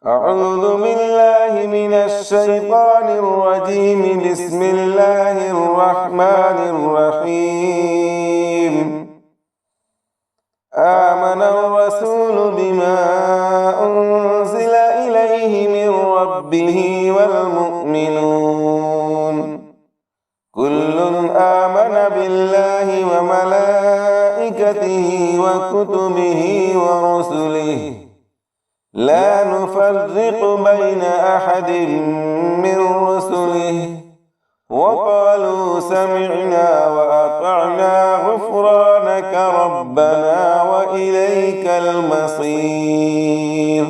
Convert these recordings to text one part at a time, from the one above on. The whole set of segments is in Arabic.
أعوذ بالله من الشيطان الرجيم. بسم الله الرحمن الرحيم. آمن الرسول بما أنزل إليه من ربه والمؤمنون كل آمن بالله وملائكته وكتبه ورسله لا نفرق بين أحد من رسله وقالوا سمعنا وأطعنا غفرانك ربنا وإليك المصير.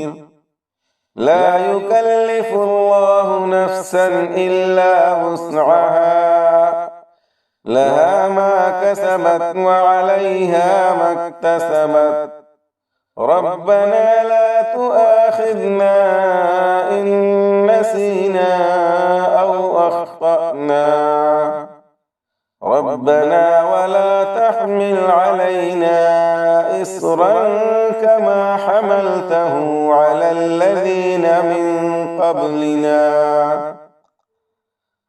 لا يكلف الله نفسا إلا وسعها لها ما كسبت وعليها ما اكتسبت ربنا لا تؤاخذنا إن نسينا أو أخطأنا ربنا ولا تحمل علينا إصرا كما حملته على الذين من قبلنا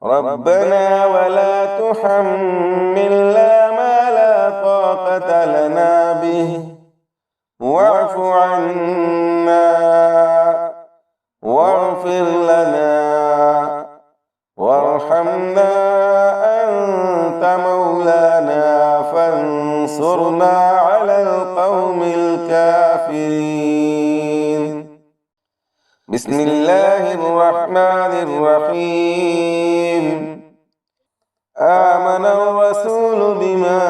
ربنا ولا تحملنا ما لا طاقة لنا به واعف عنا واغفر لنا وارحمنا أنت مولانا فانصرنا على القوم الكافرين. بسم الله الرحمن الرحيم. آمن الرسول بما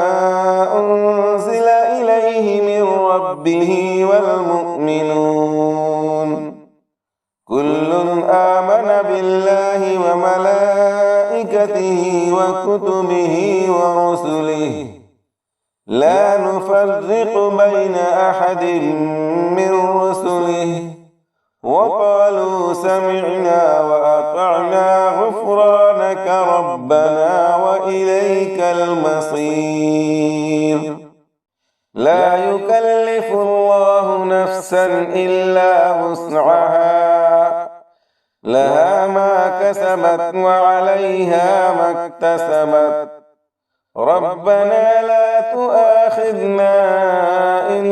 أنزل إليه من ربه والمؤمنون كل آمن بالله وملائكته وكتبه ورسله لا نفرق بين أحد من رسله وقالوا سمعنا وأطعنا غفرانك ربنا وإليك المصير. لا يكلف الله نفسا إلا وسعها لها ما كسبت وعليها ما اكتسبت ربنا لا تؤاخذنا إن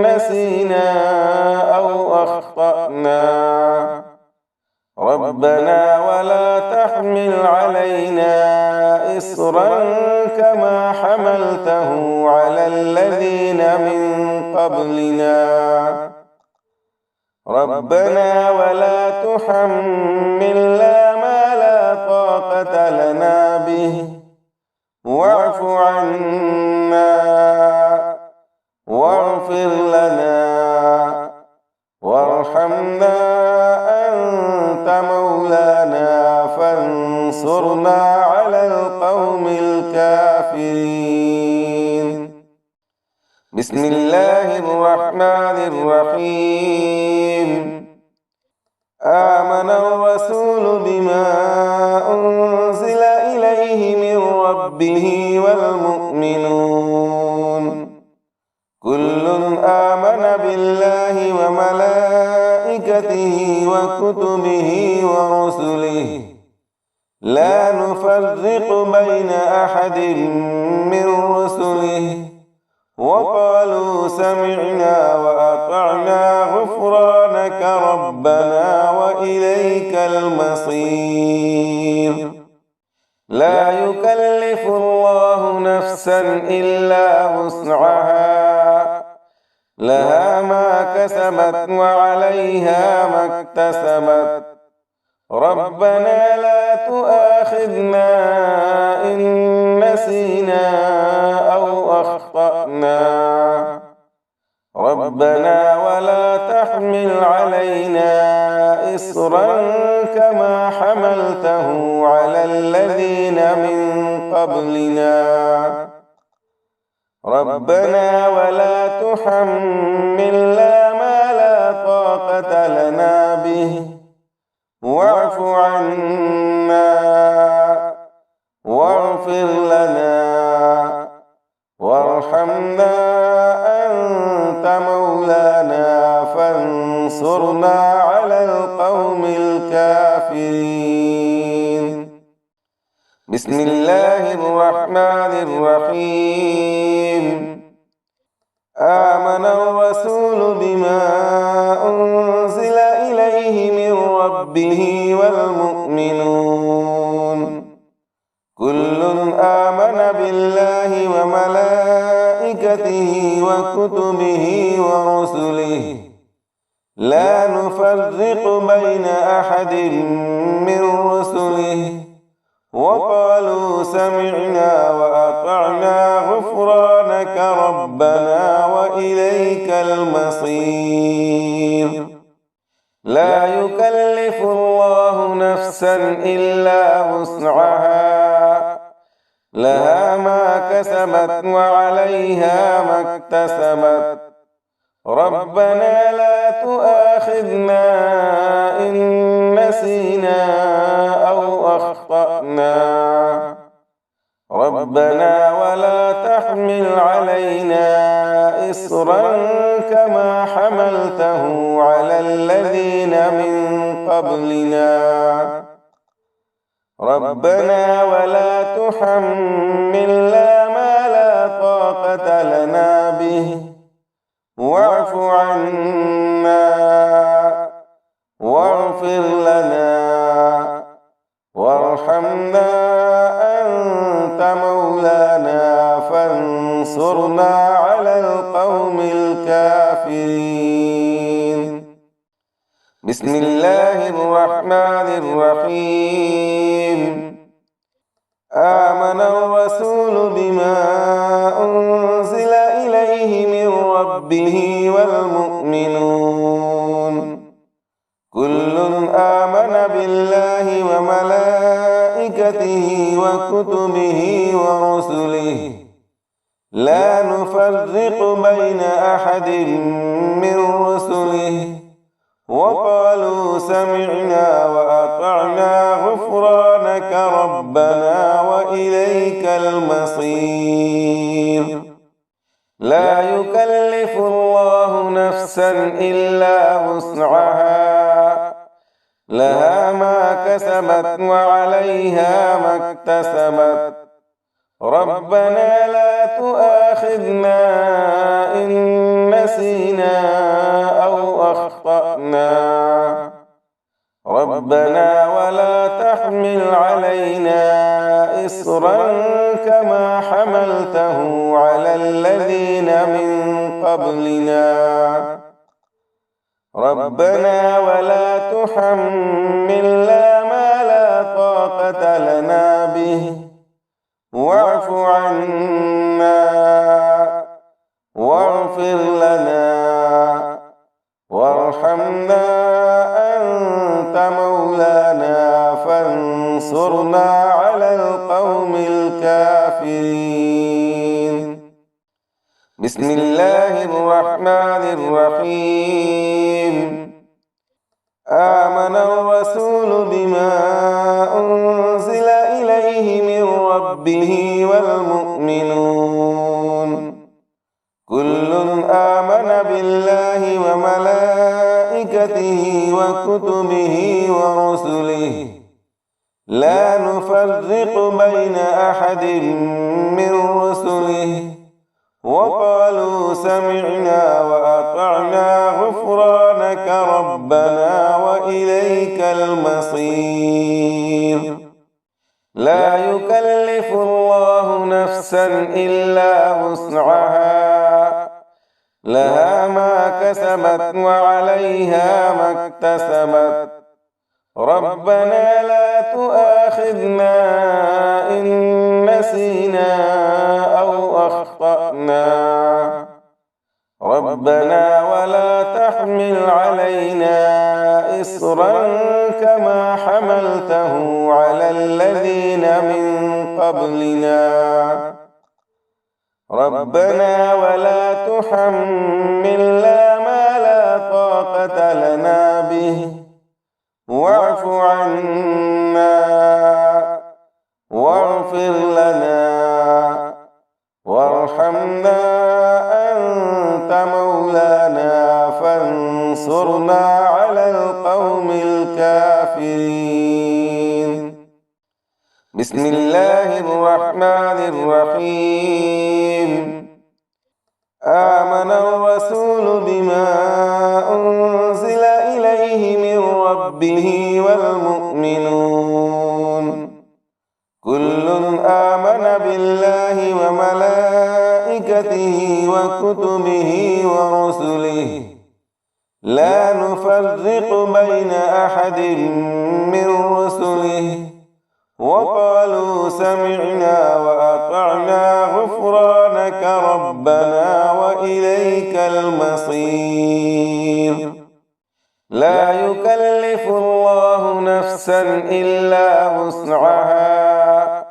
نسينا أو أخطأنا ربنا ولا تحمل علينا إصرا كما حملته على الذين من قبلنا ربنا ولا تحملنا ما لا طاقة لنا به واعف عنا واغفر لنا وارحمنا أنت مولانا فانصرنا على القوم الكافرين. بسم الله الرحمن الرحيم. آمن الرسول بما أنزل إليه من ربه والمؤمنون كل آمن بالله وملائكته وكتبه ورسله لا نفرق بين أحد من رسله وقالوا سمعنا وأطعنا غفرانك ربنا وإليك المصير. لا يكلف الله نفسا إلا وسعها لها ما كسبت وعليها ما اكتسبت ربنا لا تؤاخذنا إن نسينا أو أخطأنا ربنا ولا تحمل علينا إصرا كما حملته على الذين من قبلنا ربنا ولا تحملنا ما لا طاقة لنا به واعف عنا واغفر لنا وارحمنا أنت مولانا فانصرنا على القوم الكافرين. بسم الله الرحمن الرحيم. آمن الرسول بما أنزل إليه من ربه والمؤمنون كل آمن بالله وملائكته وكتبه ورسله لا نفرق بين أحد من رسله وقالوا سمعنا وأطعنا غفرانك ربنا وإليك المصير. لا يكلف الله نفسا إلا وسعها لها ما كسبت وعليها ما اكتسبت ربنا لا تؤاخذنا إن نسينا أو أخطأنا ربنا ولا تحمل علينا إصرا كما حملته على الذين من قبلنا ربنا ولا تحملنا ما لا طاقة لنا به واعف عنا واغفر لنا وارحمنا أنت مولانا فانصرنا على القوم الكافرين. بسم الله الرحمن الرحيم. آمن الرسول بما أنزل إليه من ربه والمؤمنون كل آمن بالله وملائكته وكتبه ورسله لا نفرق بين أحد من رسله وقالوا سمعنا وأطعنا غفرانك ربنا وإليك المصير. لا يكلف الله نفسا إلا وسعها لها ما كسبت وعليها ما اكتسبت ربنا لا تؤاخذنا إن نسينا أو أخطأنا ربنا ولا تحمل علينا إصرا كما حملته على الذين من قبلنا ربنا ولا تحملنا ما لا طاقة لنا به واعف عنا واغفر لنا وارحمنا أنت مولانا فانصرنا على القوم الكافرين. بسم الله الرحمن الرحيم. آمن الرسول بما أنزل إليه من ربه والمؤمنون كل آمن بالله وملائكته وكتبه ورسله لا نفرق بين أحد من رسله وقالوا سمعنا وأطعنا غفرانك ربنا وإليك المصير. لا يكلف الله نفسا إلا وسعها لها ما كسبت وعليها ما اكتسبت ربنا لا تؤاخذنا إن نسينا أو أخطأنا ربنا ولا تحمل علينا إصرا كما حملته على الذين من قبلنا ربنا ولا تحملنا ما لا طاقة لنا به واعف عنا واغفر لنا وارحمنا أنت مولانا فانصرنا على القوم الكافرين. بسم الله الرحمن الرحيم. آمن الرسول بما أنزل إليه من ربه والمؤمنون كل آمن بالله وملائكته وكتبه ورسله لا نفرق بين أحد من رسله وقالوا سمعنا وأطعنا غفرانك ربنا وإليك المصير. لا يكلف الله نفسا إلا وسعها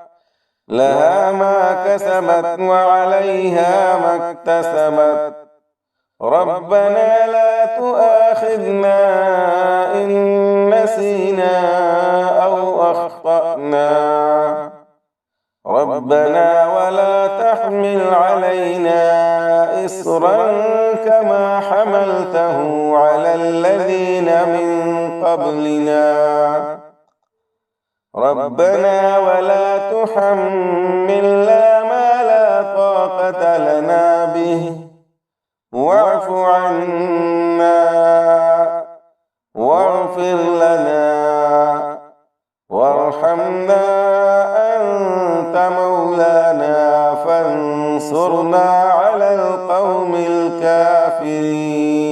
لها ما كسبت وعليها ما اكتسبت ربنا لا تؤاخذنا إن نسينا أو أخطأنا ربنا ولا تحمل علينا إصرا كما حملته على الذين من قبلنا ربنا ولا تحملنا ما لا طاقة لنا به واعف عنا واغفر لنا وارحمنا أنت مولانا فانصرنا على القوم الكافرين.